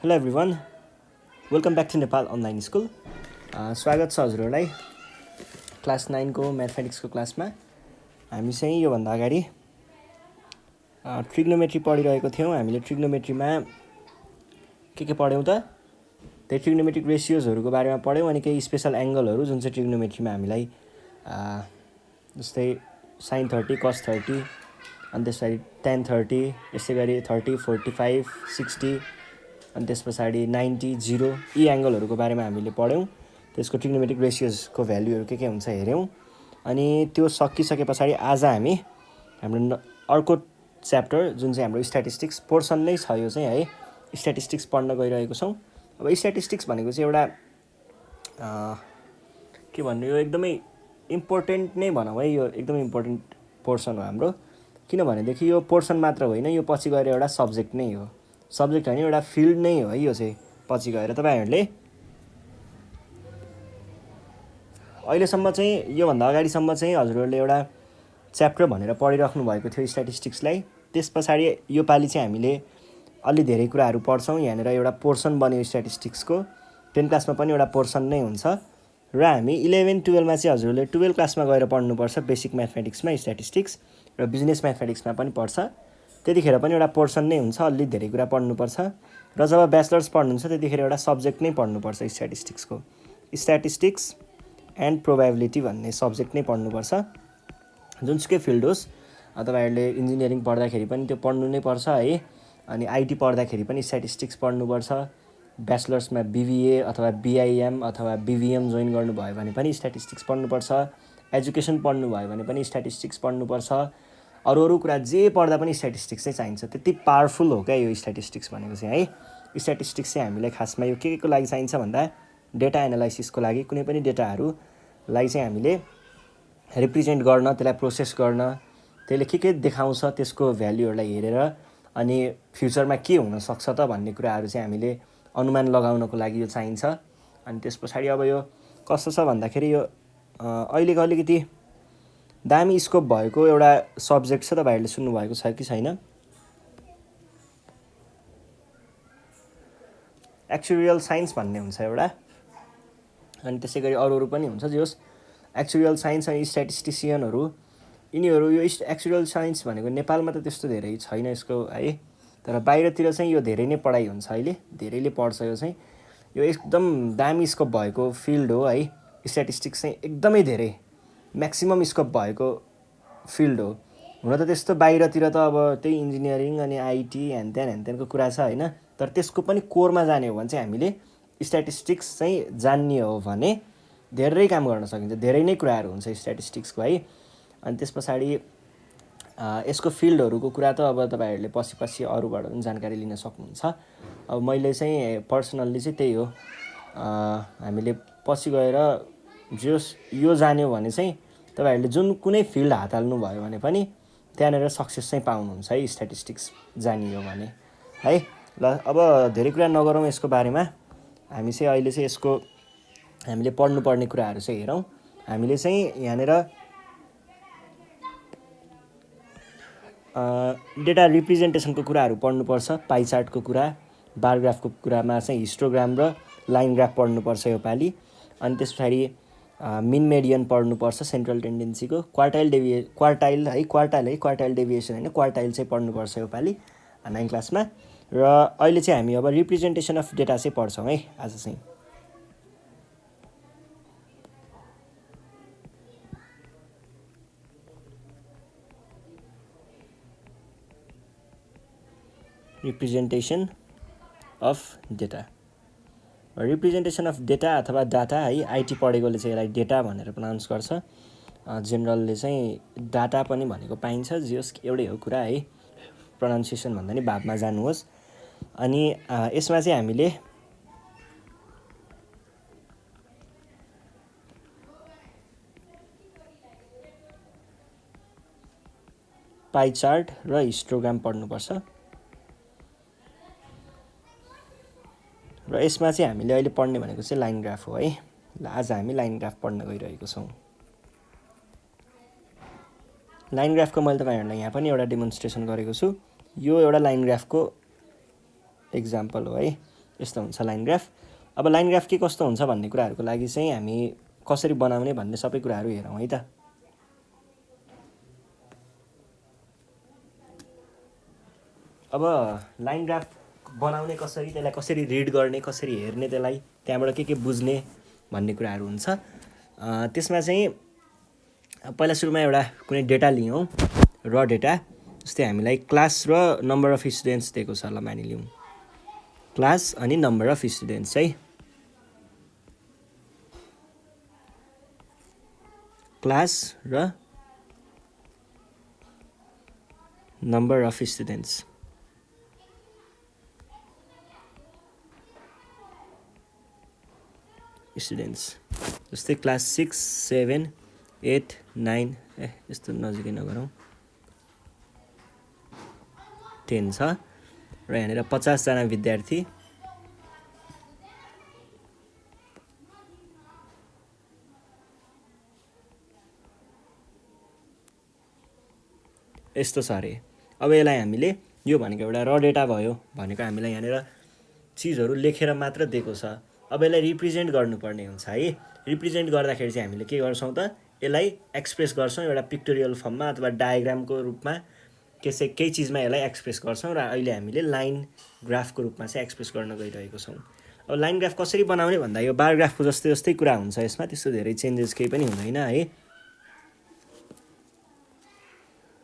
Hello everyone, welcome back to Nepal online school. स्वागत छ हजुरहरूलाई क्लास 9 को म्याथमेटिक्सको क्लासमा। हामी चाहिँ योभन्दा अगाडि ट्रिग्नोमेट्री पढिरहेको थियौँ। हामीले ट्रिग्नोमेट्रीमा के पढ्यौँ त? त्यही ट्रिग्नोमेट्रिक रेसियोजहरूको बारेमा पढ्यौँ अनि केही स्पेसल एङ्गलहरू जुन चाहिँ ट्रिग्नोमेट्रीमा हामीलाई जस्तै sin 30, cos 30 अनि त्यसपछि tan 30, यसै गरी 30, 45, 60 अनि त्यस पछाडि 90, 0 यी एङ्गलहरूको बारेमा हामीले पढ्यौँ। त्यसको ट्रिग्नोमेट्रिक रेसियोजको भ्यालुहरू के हुन्छ हेऱ्यौँ। अनि त्यो सकिसके पछाडि आज हामी हाम्रो अर्को च्याप्टर जुन चाहिँ हाम्रो स्ट्याटिस्टिक्स पोर्सन नै छ, यो चाहिँ है स्ट्याटिस्टिक्स पढ्न गइरहेको छौँ। अब स्ट्याटिस्टिक्स भनेको चाहिँ एउटा के भन्नु, यो एकदमै इम्पोर्टेन्ट नै भनौँ है। यो एकदमै इम्पोर्टेन्ट पोर्सन हो हाम्रो, किनभनेदेखि यो पोर्सन मात्र होइन, यो पछि गएर एउटा सब्जेक्ट नै हो। सब्जेक्ट होइन, एउटा फिल्ड नै हो है यो चाहिँ पछि गएर। तपाईँहरूले अहिलेसम्म चाहिँ योभन्दा अगाडिसम्म चाहिँ हजुरहरूले एउटा च्याप्टर भनेर पढिराख्नु भएको थियो स्ट्याटिस्टिक्सलाई। त्यस पछाडि योपालि चाहिँ हामीले अलि धेरै कुराहरू पढ्छौँ। यहाँनिर एउटा पोर्सन बन्यो स्ट्याटिस्टिक्सको। 10 क्लासमा पनि एउटा पोर्सन नै हुन्छ र हामी 11, 12मा चाहिँ हजुरहरूले 12 क्लासमा गएर पढ्नुपर्छ बेसिक म्याथमेटिक्समा स्ट्याटिस्टिक्स, र बिजनेस म्याथमेटिक्समा पनि पढ्छ। त्यतिखेर पनि एउटा पोर्सन नै हुन्छ, अलि धेरै कुरा पढ्नुपर्छ। र जब ब्याचलर्स पढ्नुहुन्छ त्यतिखेर एउटा सब्जेक्ट नै पढ्नुपर्छ स्ट्याटिस्टिक्सको। स्ट्याटिस्टिक्स एन्ड प्रोबेबिलिटी भन्ने सब्जेक्ट नै पढ्नुपर्छ, जुनसुकै फिल्ड होस्। तपाईँहरूले इन्जिनियरिङ पढ्दाखेरि पनि त्यो पढ्नु नै पर्छ है। अनि आइटी पढ्दाखेरि पनि स्ट्याटिस्टिक्स पढ्नुपर्छ। ब्याचलर्समा बिबिए अथवा बिआइएम अथवा बिभिएम जोइन गर्नुभयो भने पनि स्ट्याटिस्टिक्स पढ्नुपर्छ। एजुकेसन पढ्नुभयो भने पनि स्ट्याटिस्टिक्स पढ्नुपर्छ। अरू कुरा जे पढ्दा पनि स्ट्याटिस्टिक्स चाहिँ चाहिन्छ। त्यति पावरफुल हो क्या यो स्ट्याटिस्टिक्स भनेको चाहिँ है। स्ट्याटिस्टिक्स चाहिँ हामीलाई खासमा यो के को लागि चाहिन्छ भन्दा डेटा एनालाइसिसको लागि। कुनै पनि डेटाहरूलाई चाहिँ हामीले रिप्रेजेन्ट गर्न, त्यसलाई प्रोसेस गर्न, त्यसले के देखाउँछ त्यसको भ्याल्युहरूलाई हेरेर अनि फ्युचरमा के हुनसक्छ त भन्ने कुराहरू चाहिँ हामीले अनुमान लगाउनको लागि यो चाहिन्छ। अनि त्यस पछाडि अब यो कस्तो छ भन्दाखेरि यो अहिलेको अलिकति दामी स्कोप भएको एउटा सब्जेक्ट छ। तपाईँहरूले सुन्नुभएको छ कि छैन? एक्चुरियल साइन्स भन्ने हुन्छ एउटा, अनि त्यसै गरी अरू पनि हुन्छ। जे होस्, एक्चुरियल साइन्स अनि स्ट्याटिस्टिसियनहरू यिनीहरू यो एक्चुरियल साइन्स भनेको नेपालमा त त्यस्तो धेरै छैन यसको है, तर बाहिरतिर चाहिँ यो धेरै नै पढाइ हुन्छ। अहिले धेरैले पढ्छ यो चाहिँ। यो एकदम दामी स्कोप भएको फिल्ड हो है। स्ट्याटिस्टिक्स चाहिँ एकदमै धेरै म्याक्सिमम स्कोप भएको फिल्ड हो। हुन त त्यस्तो बाहिरतिर त अब त्यही इन्जिनियरिङ अनि आइटी ह्यानत्यानको कुरा छ होइन, तर त्यसको पनि कोरमा जाने हो भने चाहिँ हामीले स्ट्याटिस्टिक्स चाहिँ जान्ने हो भने धेरै काम गर्न सकिन्छ। धेरै नै कुराहरू हुन्छ स्ट्याटिस्टिक्सको है। अनि त्यस पछाडि यसको फिल्डहरूको कुरा त अब तपाईँहरूले पछि अरूबाट पनि जानकारी लिन सक्नुहुन्छ। अब मैले चाहिँ पर्सनल्ली चाहिँ त्यही हो, हामीले पछि गएर यो जान्यो भने चाहिँ तपाईँहरूले जुन कुनै फिल्ड हात हाल्नुभयो भने पनि त्यहाँनिर सक्सेस चाहिँ पाउनुहुन्छ है, स्ट्याटिस्टिक्स जानियो भने है। ल अब धेरै कुरा नगरौँ यसको बारेमा। हामी चाहिँ अहिले चाहिँ यसको हामीले पढ्नुपर्ने कुराहरू चाहिँ हेरौँ। हामीले चाहिँ यहाँनिर डेटा रिप्रेजेन्टेसनको कुराहरू पढ्नुपर्छ। पाइ चार्टको कुरा, बार ग्राफको कुरामा चाहिँ हिस्टोग्राम र लाइन ग्राफ पढ्नुपर्छ योपालि। अनि त्यस पछाडि मिन मेडियन पढ्नुपर्छ, सेन्ट्रल टेन्डेन्सीको क्वार्टाइल डेभिएसन होइन, क्वार्टाइल चाहिँ पढ्नुपर्छ योपालि 9 क्लासमा। र अहिले चाहिँ हामी अब रिप्रेजेन्टेसन अफ डेटा चाहिँ पढ्छौँ है आज चाहिँ। Representation of data, representation of data अथवा डाटा है। आइटी पढेकोले चाहिँ यसलाई डेटा भनेर प्रोनाउन्स गर्छ। जेनरलले चाहिँ डाटा पनि भनेको पाइन्छ। जे होस् एउटै हो कुरा है, प्रोनाउन्सिएसन भन्दा नि भावमा जानुहोस्। अनि यसमा चाहिँ हामीले पाइ चार्ट र हिस्टोग्राम पढ्नुपर्छ। र यसमा चाहिँ हामीले अहिले पढ्ने भनेको चाहिँ लाइन ग्राफ हो है। ल आज हामी लाइन ग्राफ पढ्न गइरहेको छौँ। लाइन ग्राफको मैले तपाईँहरूलाई यहाँ पनि एउटा डेमोन्स्ट्रेसन गरेको छु। यो एउटा लाइन ग्राफको एक्जाम्पल हो है। यस्तो हुन्छ लाइन ग्राफ। अब लाइन ग्राफ के कस्तो हुन्छ भन्ने कुराहरूको लागि चाहिँ हामी कसरी बनाउने भन्ने सबै कुराहरू हेरौँ है त। अब लाइन ग्राफ बनाउने कसरी, त्यसलाई कसरी रिड गर्ने, कसरी हेर्ने, त्यसलाई त्यहाँबाट के बुझ्ने भन्ने कुराहरू हुन्छ। त्यसमा चाहिँ पहिला सुरुमा एउटा कुनै डेटा लियौँ, र डेटा, जस्तै हामीलाई क्लास र नम्बर अफ स्टुडेन्ट्स दिएको छ ल मानिलिउँ, क्लास अनि नम्बर अफ स्टुडेन्ट्स है, क्लास र नम्बर अफ स्टुडेन्ट्स। जस्तै क्लास 6, 7, 8, 9 यस्तो नजिकै नगरौँ, 10 छ र यहाँनिर 50 जना विद्यार्थी, यस्तो छ अरे। अब यसलाई हामीले, यो भनेको एउटा र डेटा भयो, भनेको हामीलाई यहाँनिर चिजहरू लेखेर मात्र दिएको छ। अब यसलाई रिप्रेजेन्ट गर्नुपर्ने हुन्छ है। रिप्रेजेन्ट गर्दाखेरि चाहिँ हामीले के गर्छौँ त, यसलाई एक्सप्रेस गर्छौँ एउटा पिक्टोरियल फर्ममा अथवा डायग्रामको रूपमा, केही चिजमा यसलाई एक्सप्रेस गर्छौँ, र अहिले हामीले लाइन ग्राफको रूपमा चाहिँ एक्सप्रेस गर्न गइरहेको छौँ। अब लाइन ग्राफ कसरी बनाउने भन्दा यो बार ग्राफको जस्तै जस्तै कुरा हुन्छ यसमा, त्यस्तो धेरै चेन्जेस केही पनि हुँदैन है।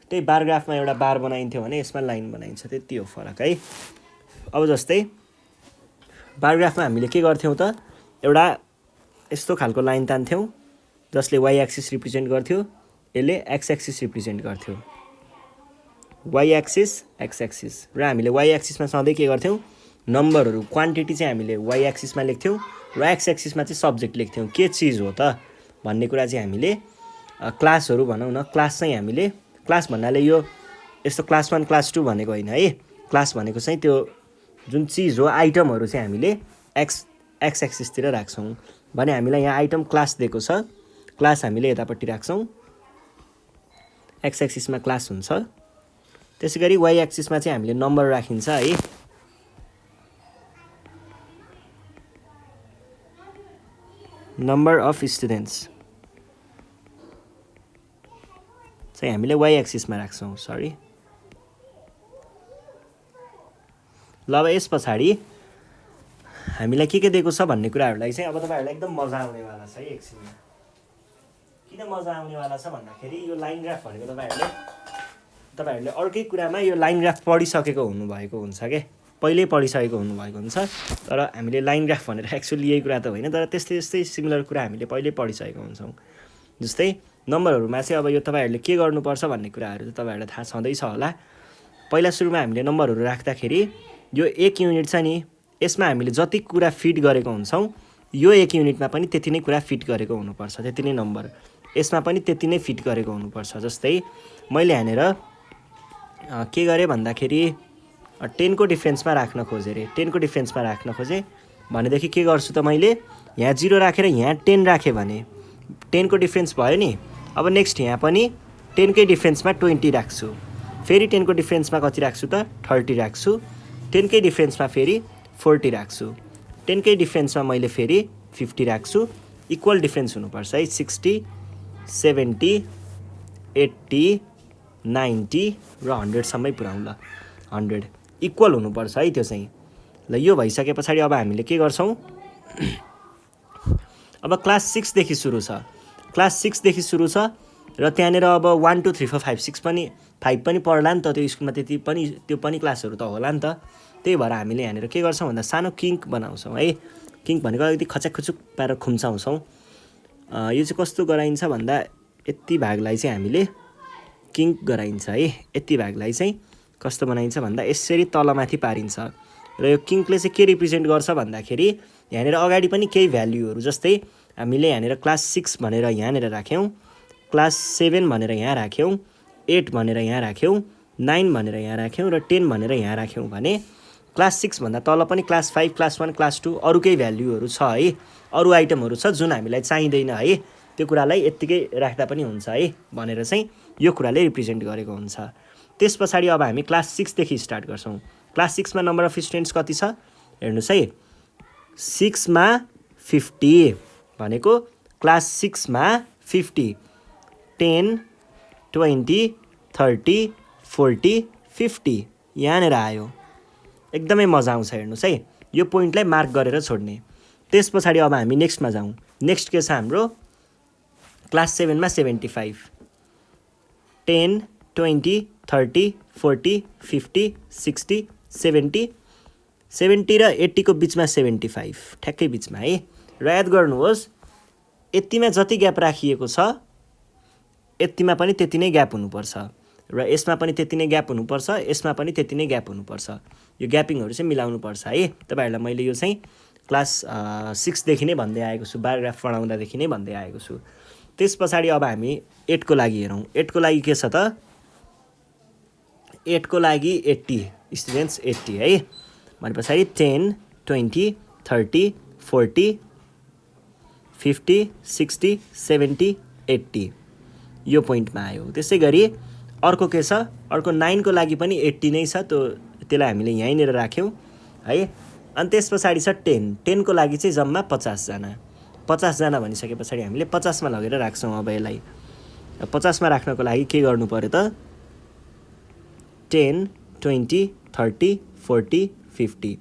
त्यही बार ग्राफमा एउटा बार बनाइन्थ्यो भने यसमा लाइन बनाइन्छ, त्यति हो फरक है। अब जस्तै बार ग्राफमा हामीले के गर्थ्यौँ त, एउटा यस्तो खालको लाइन तान्थ्यौँ जसले वाइ एक्सिस रिप्रेजेन्ट गर्थ्यो, यसले एक्स एक्सिस रिप्रेजेन्ट गर्थ्यो, वाइ एक्सिस एक्स एक्सिस, र हामीले वाइ एक्सिसमा सधैँ के गर्थ्यौँ, नम्बरहरू क्वान्टिटी चाहिँ हामीले वाइ एक्सिसमा लेख्थ्यौँ र एक्स एक्सिसमा चाहिँ सब्जेक्ट लेख्थ्यौँ, के चिज हो त भन्ने कुरा चाहिँ हामीले क्लासहरू भनौँ न, क्लास चाहिँ हामीले, क्लास भन्नाले यो यस्तो क्लास 1 क्लास 2 भनेको होइन है। क्लास भनेको चाहिँ त्यो जुन चिज हो, आइटमहरू चाहिँ हामीले एक्स एक्सिसतिर राख्छौँ भने हामीलाई यहाँ आइटम क्लास दिएको छ, क्लास हामीले यतापट्टि राख्छौँ, एक्स एक्सिसमा क्लास हुन्छ। त्यसै गरी वाइ एक्सिसमा चाहिँ हामीले नम्बर राखिन्छ है। नम्बर अफ स्टुडेन्ट्स चाहिँ हामीले वाइ एक्सिसमा राख्छौँ, सरी। ल अब यस पछाडि हामीलाई के दिएको छ भन्ने कुराहरूलाई चाहिँ अब तपाईँहरूलाई एकदम मजा आउनेवाला छ है एकछिनमा। किन मजा आउनेवाला छ भन्दाखेरि यो लाइन ग्राफ भनेको तपाईँहरूले अर्कै कुरामा यो लाइन ग्राफ पढिसकेको हुनुभएको हुन्छ के, पहिल्यै पढिसकेको हुनुभएको हुन्छ। तर हामीले लाइन ग्राफ भनेर एक्चुअली यही कुरा त होइन, तर त्यस्तै सिमिलर कुरा हामीले पहिल्यै पढिसकेको हुन्छौँ। जस्तै नम्बरहरूमा चाहिँ अब यो तपाईँहरूले के गर्नुपर्छ भन्ने कुराहरू त तपाईँहरूलाई थाहा छँदैछ होला। पहिला सुरुमा हामीले नम्बरहरू राख्दाखेरि यो 1 युनिट छ नि, यसमा हामीले जति कुरा फिट गरेको हुन्छौँ, यो 1 युनिटमा पनि त्यति नै कुरा फिट गरेको हुनुपर्छ, त्यति नै नम्बर यसमा पनि त्यति नै फिट गरेको हुनुपर्छ। जस्तै मैले यहाँनिर के गरेँ भन्दाखेरि 10 को डिफ्रेन्समा राख्न खोजेँ अरे, 10 को डिफ्रेन्समा राख्न खोजेँ भनेदेखि के गर्छु त, मैले यहाँ 0 राखेर यहाँ 10 राखेँ भने 10 को डिफ्रेन्स भयो नि। अब नेक्स्ट यहाँ पनि 10 कै डिफ्रेन्समा 20 राख्छु, फेरि 10 को डिफ्रेन्समा कति राख्छु त, 30 राख्छु, 10 कै डिफ्रेन्समा फेरि 40 राख्छु, 10 कै डिफ्रेन्समा मैले फेरि 50 राख्छु। इक्वल डिफ्रेन्स हुनुपर्छ है, 60, 70, 80, 90 र 100 सम्मै पुऱ्याउँ ल, 100 इक्वल हुनुपर्छ है त्यो चाहिँ। ल यो भइसके पछाडि अब हामीले के गर्छौँ, अब क्लास 6 देखि सुरु छ, क्लास 6 देखि सुरु छ र त्यहाँनिर अब 1 2 3 4 5 6 पनि 5 पनि पढ्ला नि त त्यो स्कुलमा, त्यो पनि क्लासहरू त होला नि त। त्यही भएर हामीले यहाँनिर के गर्छौँ भन्दा सानो किङ्क बनाउँछौँ है। किङ्क भनेको अलिकति खच्याकखुचुक पारेर खुम्चाउँछौँ। यो चाहिँ कस्तो गराइन्छ भन्दा यति भागलाई चाहिँ हामीले किङ्क गराइन्छ है। यति भागलाई चाहिँ कस्तो बनाइन्छ भन्दा यसरी तलमाथि पारिन्छ र यो किङ्कले चाहिँ के रिप्रेजेन्ट गर्छ भन्दाखेरि यहाँनिर अगाडि पनि केही भ्याल्युहरू, जस्तै हामीले यहाँनिर क्लास 6 भनेर यहाँनिर राख्यौँ, क्लास 7 भनेर यहाँ राख्यौँ, 8 भनेर यहाँ राख्यौँ, 9 भनेर यहाँ राख्यौँ र 10 भनेर यहाँ राख्यौँ भने क्लास 6 भन्दा तल पनि क्लास 5, क्लास 1, क्लास 2 अरू केही भ्याल्युहरू छ है, अरू आइटमहरू छ जुन हामीलाई चाहिँदैन है, त्यो कुरालाई यत्तिकै राख्दा पनि हुन्छ है भनेर चाहिँ यो कुराले रिप्रेजेन्ट गरेको हुन्छ। त्यस पछाडि अब हामी क्लास 6 देखि स्टार्ट गर्छौँ। क्लास 6 मा नम्बर अफ स्टुडेन्ट्स कति छ हेर्नुहोस् है, 6मा 50 भनेको क्लास 6मा 50 10 20 30 40 50 यहाँनिर आयो। एकदमै मजा आउँछ हेर्नुहोस् है, यो पोइन्टलाई मार्क गरेर छोड्ने। त्यस पछाडि अब हामी नेक्स्टमा जाउँ। नेक्स्ट के छ हाम्रो क्लास 7मा 75 10 20 30 40 50 60 70 70 र 80 को बिचमा 75 ठ्याक्कै बिचमा है। र याद गर्नुहोस् यतिमा जति ग्याप राखिएको छ यतिमा पनि त्यति नै ग्याप हुनुपर्छ र यसमा पनि त्यति नै ग्याप हुनुपर्छ, यसमा पनि त्यति नै ग्याप हुनुपर्छ। यो ग्यापिङहरू चाहिँ मिलाउनुपर्छ है। तपाईँहरूलाई मैले यो चाहिँ क्लास 6 देखि नै भन्दै आएको छु, बायोग्राफ पढाउँदादेखि नै भन्दै आएको छु। त्यस पछाडि अब हामी 8 को लागि हेरौँ। 8 को लागि के छ त 8 को लागि 80 स्टुडेन्ट्स 80 है। भने पछाडि 10 20 30 40 50 60 70 80 यो पोइन्टमा आयो। त्यसै गरी अर्को के छ, अर्को 9 को लागि पनि 80 नै छ, त्यसलाई हामीले यहीँनिर राख्यौँ है। अनि त्यस पछाडि छ 10 को लागि चाहिँ जम्मा 50 जना। 50 जना भनिसके पछाडि हामीले 50 मा लगेर राख्छौँ। अब यसलाई 50 मा राख्नको लागि के गर्नु पर्यो त 10 20 30 40 50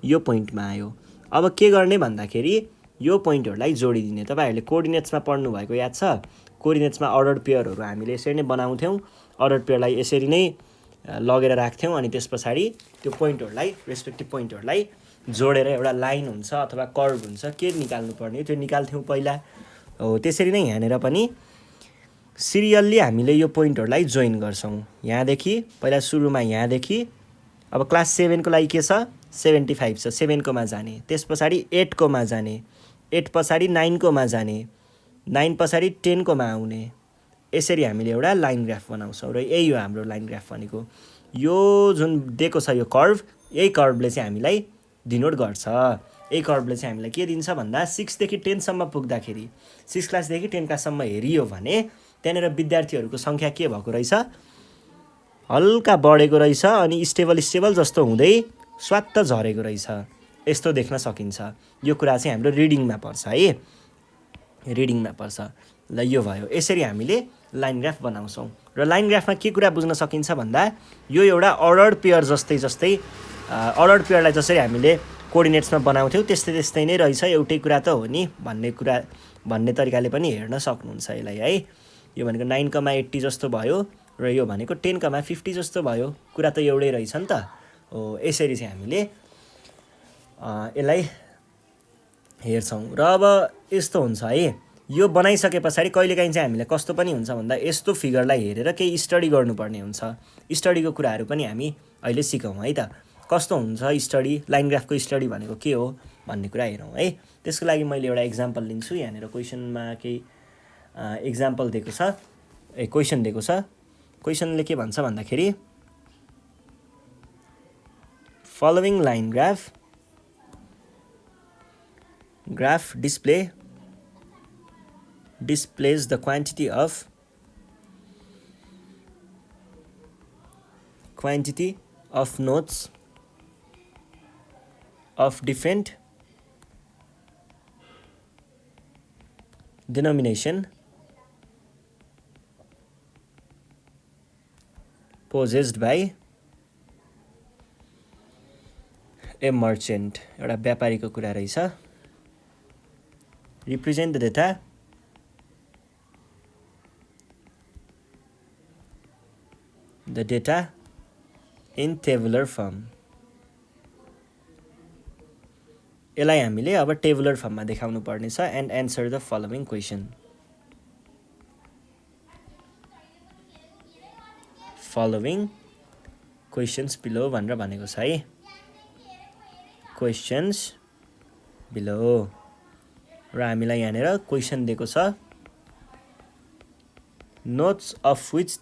यो पोइन्टमा आयो। अब के गर्ने भन्दाखेरि यो पोइन्टहरूलाई जोडिदिने। तपाईँहरूले कोअर्डिनेट्समा पढ्नु भएको याद छ, कोअर्डिनेट्समा अर्डर पेयरहरू हामीले यसरी नै बनाउँथ्यौँ। अर्डर पेयरलाई यसरी नै लगेर राख्थ्यौँ अनि त्यस पछाडि त्यो पोइन्टहरूलाई रेस्पेक्टिभ पोइन्टहरूलाई जोडेर एउटा लाइन हुन्छ अथवा कर्भ हुन्छ के निकाल्नु पर्ने त्यो निकाल्थ्यौँ पहिला। हो त्यसरी नै यहाँनिर पनि सिरियल्ली हामीले यो पोइन्टहरूलाई जोइन गर्छौँ। यहाँदेखि पहिला सुरुमा यहाँदेखि अब क्लास 7 को लागि के छ 75 छ, 7 कोमा जाने। त्यस पछाडि 8 कोमा जाने, 8 पछाडि 9 कोमा जाने, 9 पछाडि 10 कोमा आउने। यसरी हामीले एउटा लाइन ग्राफ बनाउँछौँ र यही हो हाम्रो लाइन ग्राफ भनेको। यो जुन दिएको छ यो कर्भ, यही कर्भले चाहिँ हामीलाई डिनोट गर्छ। यही कर्भले चाहिँ हामीलाई के दिन्छ भन्दा 6 देखि 10 सम्म पुग्दाखेरि 6 क्लासदेखि 10 क्लाससम्म हेरियो भने त्यहाँनिर विद्यार्थीहरूको सङ्ख्या के भएको रहेछ हल्का बढेको रहेछ अनि स्टेबल जस्तो हुँदै स्वात्त झरेको रहेछ, यस्तो देख्न सकिन्छ। यो कुरा चाहिँ हाम्रो रिडिङमा पर्छ है, रिडिङमा पर्छ। ल यो भयो। यसरी हामीले लाइन ग्राफ बनाउँछौँ र लाइन ग्राफमा के कुरा बुझ्न सकिन्छ भन्दा यो एउटा अर्डर पेयर जस्तै अर्डर पेयरलाई जसरी हामीले कोअर्डिनेट्समा बनाउँथ्यौँ त्यस्तै नै रहेछ, एउटै कुरा त हो नि भन्ने तरिकाले पनि हेर्न सक्नुहुन्छ यसलाई है। यो भनेको 9,80 जस्तो भयो र यो भनेको 10,50 जस्तो भयो, कुरा त एउटै रहेछ नि त। हो यसरी चाहिँ हामीले यसलाई हेर्छौँ। र अब यस्तो हुन्छ है, यो बनाइसके पछाडि कहिलेकाहीँ चाहिँ हामीलाई कस्तो पनि हुन्छ भन्दा यस्तो फिगरलाई हेरेर केही स्टडी गर्नुपर्ने हुन्छ। स्टडीको कुराहरू पनि हामी अहिले सिकौँ है त। कस्तो हुन्छ स्टडी, लाइन ग्राफको स्टडी भनेको के हो भन्ने कुरा हेरौँ है। त्यसको लागि मैले एउटा इक्जाम्पल लिन्छु। यहाँनिर क्वेसनमा केही इक्जाम्पल दिएको छ, क्वेसन दिएको छ। क्वेसनले के भन्छ भन्दाखेरि following line graph displays the quantity of notes of different denomination possessed by a merchant। एउटा व्यापारीको कुरा रहेछ। represent the data in tabular form। यसलाई हामीले अब टेबुलर फर्ममा देखाउनु पर्ने छ। And answer the following question. Following questions below भनेर भनेको छ है, क्वेसन्स बिलो। र हामीलाई यहाँनिर क्वेसन दिएको छ notes of which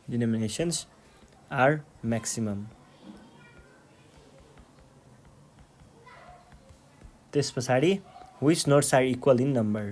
denominations are maximum। त्यस पछाडि which notes are equal in number।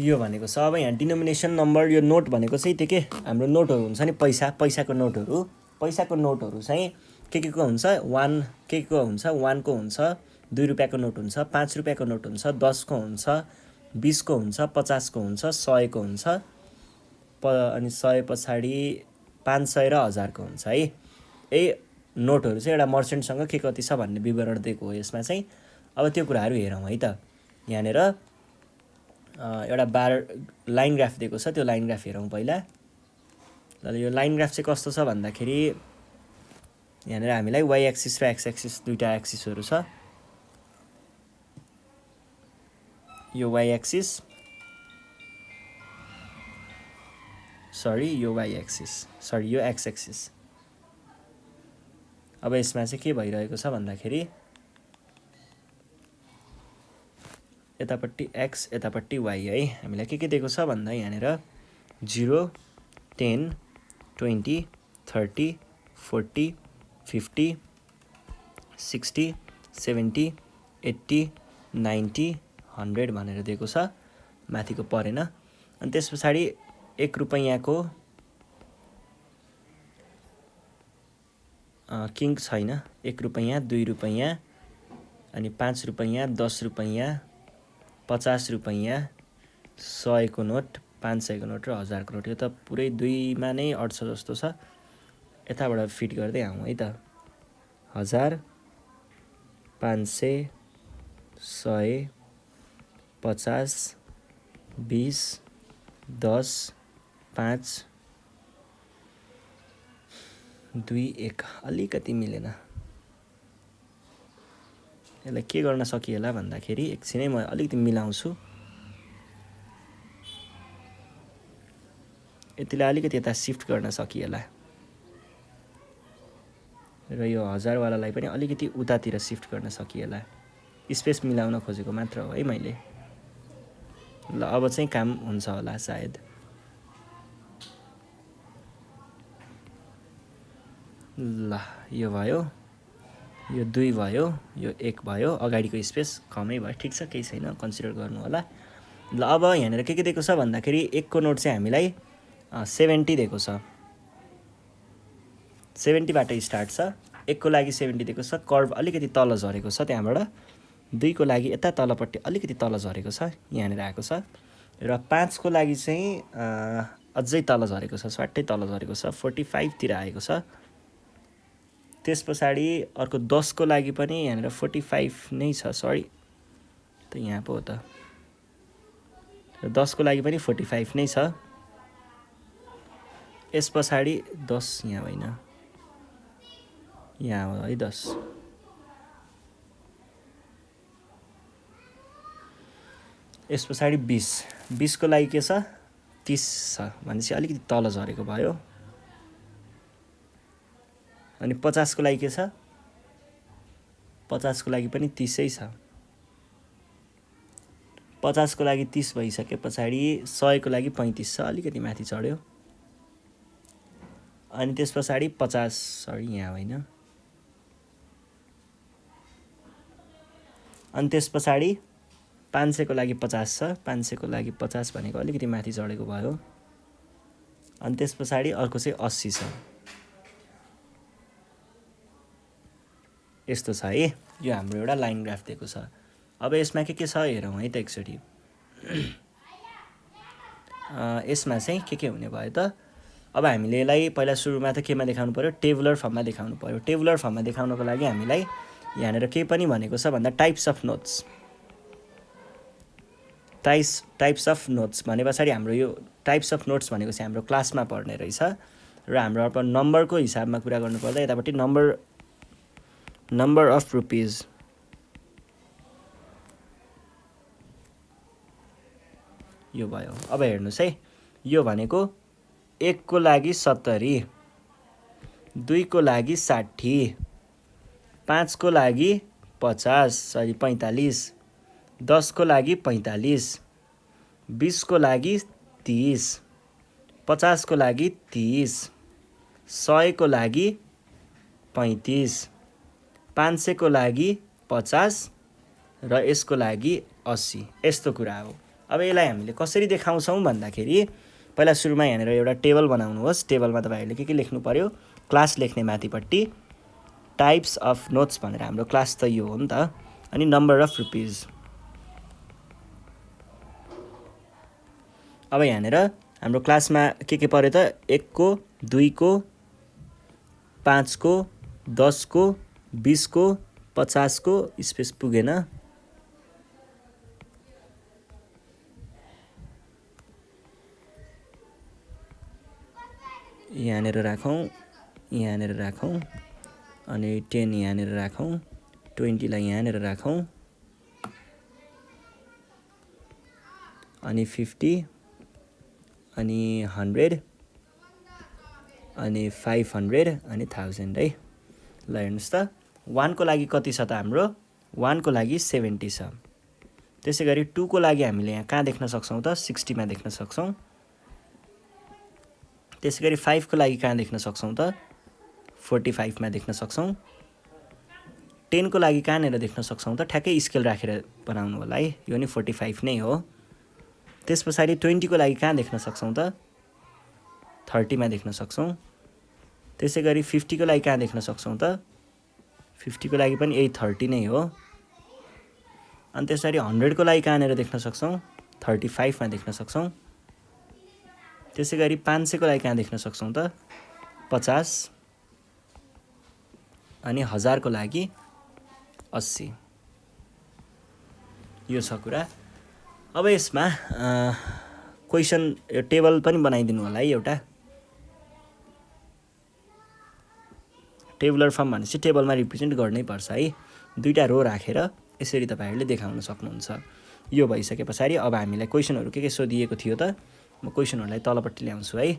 यो भनेको छ अब यहाँ डिनोमिनेसन नम्बर यो नोट भनेको चाहिँ त्यो के हाम्रो नोटहरू हुन्छ नि पैसाको नोटहरू चाहिँ के को हुन्छ 1 के को हुन्छ 1 को हुन्छ 2 रुपियाँको नोट हुन्छ 5 रुपियाँको नोट हुन्छ 10 को हुन्छ 20 को हुन्छ 50 को हुन्छ 100 को हुन्छ अनि 100 पछाडि 500 र 1000 को हुन्छ है। यही नोटहरू चाहिँ एउटा मर्चेन्टसँग के कति छ भन्ने विवरण दिएको हो यसमा चाहिँ। अब त्यो कुराहरू हेरौँ है त। यहाँनिर एउटा बार लाइन ग्राफ दिएको छ, त्यो लाइन ग्राफ हेरौँ पहिला। ल यो लाइन ग्राफ चाहिँ कस्तो छ भन्दाखेरि यहाँनिर हामीलाई वाइ एक्सिस र एक्स एक्सिस दुईटा एक्सिसहरू छ। यो वाइ एक्सिस यो वाइ एक्सिस यो एक्स एक्सिस। अब यसमा चाहिँ के भइरहेको छ भन्दाखेरि यतापट्टि एक्स यतापट्टि वाइ है। हामीलाई के दिएको छ भन्दा यहाँनिर 0 10 20 30 40 50 60 70 80 90 100 भनेर दिएको छ, माथिको परेन। अनि त्यस पछाडि 1 रुपैयाँको किङ छैन। 1 रुपैयाँ 2 रुपैयाँ अनि 5 रुपैयाँ 10 रुपैयाँ 50 रुपैयाँ 100 को नोट 500 को नोट र 1000 को नोट। यो त पुरै दुईमा नै अट्छ जस्तो छ। यताबाट फिट गर्दै आउँ है त। 1000 500 100 50 20 10 5 2 1 अलिकति मिलेन। यसलाई के गर्न सकिएला भन्दाखेरि एकछिनै म अलिकति मिलाउँछु। यतिलाई अलिकति यता सिफ्ट गर्न सकिएला र यो 1000 वालालाई पनि अलिकति उतातिर सिफ्ट गर्न सकिएला। स्पेस मिलाउन खोजेको मात्र हो है मैले। ल अब चाहिँ काम हुन्छ होला सायद। ल यो भयो, यो 2 भयो, यो 1 भयो। अगाडिको स्पेस कमै भयो, ठिक छ, केही छैन, कन्सिडर गर्नु होला। ल अब यहाँनिर के दिएको छ भन्दाखेरि 1 को नोट चाहिँ हामीलाई 70 दिएको छ। 70 बाट स्टार्ट छ। 1 को लागि 70 दिएको छ। कर्भ अलिकति तल झरेको छ त्यहाँबाट। 2 को लागि यता तलपट्टि अलिकति तल झरेको छ, यहाँनिर आएको छ। र 5 को लागि चाहिँ अझै तल झरेको छ, स्वाट्टै तल झरेको छ, 45 तिर आएको छ। त्यस पछाडि अर्को 10 को लागि पनि यहाँनिर 45 नै छ, सरी त यहाँ पो हो त। र 10 को लागि पनि 45 नै छ। यस पछाडि 10 यहाँ होइन, यहाँ हो है 10। यस पछाडि 20 को लागि के छ 30 छ, भनेपछि अलिकति तल झरेको भयो। अनि 50 को लागि के छ 50 को लागि पनि 30 छ। 50 को लागि 30 भइसके पछाडि 100 को लागि 35 छ, अलिकति माथि चढ्यो। अनि त्यस पछाडि 50 सरी यहाँ होइन। अनि त्यस पछाडि 500 को लागि 50 छ, 500 को लागि 50 भनेको अलिकति माथि चढेको भयो। अनि त्यस पछाडि अर्को चाहिँ 80 छ। यस्तो छ है। यो हाम्रो एउटा लाइन ग्राफ दिएको छ। अब यसमा के छ हेरौँ है त एकचोटि। यसमा चाहिँ के हुने भयो त। अब हामीले यसलाई पहिला सुरुमा त केमा देखाउनु पर्यो, टेबुलर फर्ममा देखाउनु पर्यो। टेबुलर फर्ममा देखाउनको लागि हामीलाई यहाँनिर के पनि भनेको छ भन्दा टाइप्स अफ नोट्स भने पछाडि हाम्रो यो टाइप्स अफ नोट्स भनेको चाहिँ हाम्रो क्लासमा पढ्ने रहेछ। र हाम्रो अब नम्बरको हिसाबमा कुरा गर्नुपर्दा यतापट्टि नम्बर अफ रुपिज, यो भयो। अब हेर्नुहोस् है, यो भनेको 1 को लागि 70, 2 को लागि 60, 5 को लागि 45, 10 को लागि 45, 20 को लागि 30, 50 को लागि 30, 100 को लागि 35, 500 को लागि 50 र यसको लागि 80। यस्तो कुरा हो। अब यसलाई हामीले कसरी देखाउँछौँ भन्दाखेरि पहिला सुरुमा यहाँनिर एउटा टेबल बनाउनुहोस्। टेबलमा तपाईँहरूले के लेख्नु पर्यो, क्लास लेख्ने माथिपट्टि टाइप्स अफ नोट्स भनेर हाम्रो क्लास त यो हो नि त। अनि नम्बर अफ रुपिज। अब यहाँनिर हाम्रो क्लासमा के पर्यो त 1 को 2 को 5 को 10 को 20 को 50 को स्पेस पुगेन। यहाँनिर राखौँ, यहाँनिर राखौँ, अनि 10 यहाँनिर राखौँ, 20 लाई यहाँनिर राखौँ, अनि 50, अनि 100, अनि 500, अनि 1000 है। ल हेर्नुहोस् त 1 को लागि कति छ त हाम्रो, 1 को लागि 70 छ। त्यसै गरी 2 को लागि हामीले यहाँ कहाँ देख्न सक्छौँ त 60 मा देख्न सक्छौँ। त्यसै गरी 5 को लागि कहाँ देख्न सक्छौँ त 45 मा देख्न सक्छौँ। 10 को लागि कहाँनिर देख्न सक्छौँ त ठ्याक्कै स्केल राखेर बनाउनु होला है, यो नि 45 नै हो। त्यस पछाडि 20 को लागि कहाँ देख्न सक्छौँ त 30 मा देख्न सक्छौँ। त्यसै गरी 50 को लागि कहाँ देख्न सक्छौँ त 50 को लागि पनि यही 30 नै हो। अनि त्यसरी 100 को लागि कहाँनिर देख्न सक्छौँ 35 मा देख्न सक्छौँ। त्यसै गरी 500 को लागि कहाँ देख्न सक्छौँ त 50, अनि 1000 को लागि 80। यो छ कुरा। अब यसमा क्वेसन टेबल पनि बनाइदिनु होला है। एउटा टेबुलर फर्म भनेपछि टेबलमा रिप्रेजेन्ट गर्नै पर्छ है। दुईटा रो राखेर यसरी तपाईहरुले देखाउन सक्नुहुन्छ। यो भइसके पछाडि अब हामीलाई क्वेसनहरु के सोधिएको थियो त, म क्वेसनहरुलाई तलपट्टि ल्याउँछु है।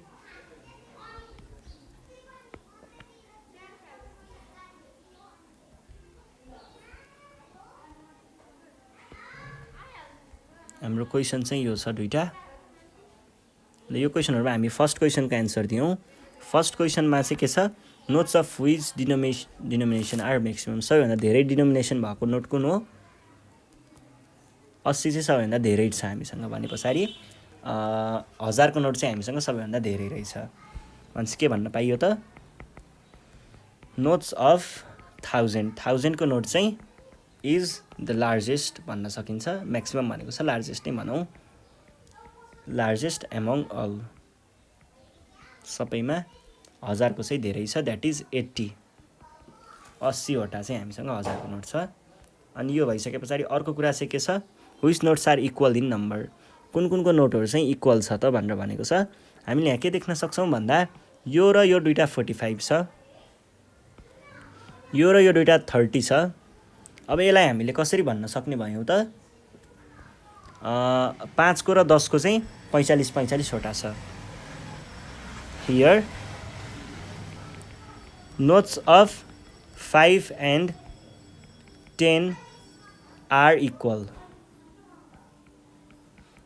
हाम्रो क्वेसन चाहिँ यो छ दुईटा। ल यो क्वेसनहरुमा हामी फर्स्ट क्वेसनको आन्सर दियौं। फर्स्ट क्वेसनमा चाहिँ के छ, notes of which denomination are maximum. सबैभन्दा धेरै डिनोमिनेसन भएको नोट कुन हो, 80 चाहिँ सबैभन्दा धेरै छ हामीसँग भने पछाडि 1000 को नोट चाहिँ हामीसँग सबैभन्दा धेरै रहेछ। भन्छ के भन्न पाइयो त, नोट्स अफ 1000 को नोट चाहिँ इज द लार्जेस्ट भन्न सकिन्छ। मैक्सिमम भनेको छ लार्जेस्ट नै भनौं, लार्जेस्ट एमङ अल। सबैमा 1000 को चाहिँ धेरै छ, दैट इज 80। 80 वटा चाहिँ हामीसँग 1000 को नोट छ। अनि यो भइसके पछाडि अर्को कुरा चाहिँ के छ, which notes are equal in number. कुन कुनको नोटहरु चाहिँ इक्वल छ त भनेर भनेको छ। हामीले यहाँ के देख्न सक्छौं भन्दा यो र यो दुईटा 45 छ, यो र यो दुईटा 30 छ। अब यसलाई हामीले कसरी भन्न सक्ने भयौं त, 5 को र 10 को चाहिँ 45 वटा छ। Here notes of 5 and 10 are equal,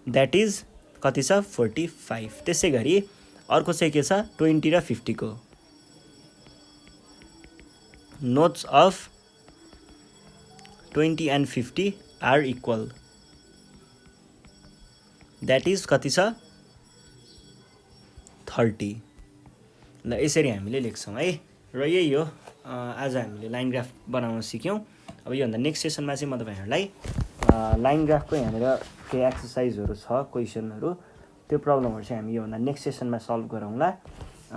that is कति छ 45। त्यसै गरी अर्को चाहिँ के छ 20 र 50 को notes of 20 and 50 are equal, that is कति छ 30। ल यसरी हामीले लेख्छौं है। र यही हो आज हामीले लाइन ग्राफ बनाउन सिक्यौं। अब यो भन्दा नेक्स्ट सेसनमा चाहिँ म तपाईहरुलाई लाइन ग्राफको यहाँनिर केही एक्सरसाइजहरु छ, क्वेशनहरु, त्यो प्रब्लमहरु चाहिँ हामी यो भन्दा नेक्स्ट सेसनमा सल्भ गरौँला।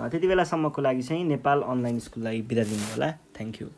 त्यति बेलासम्मको लागि चाहिँ नेपाल अनलाइन स्कुललाई बिदा दिनु होला। Thank you.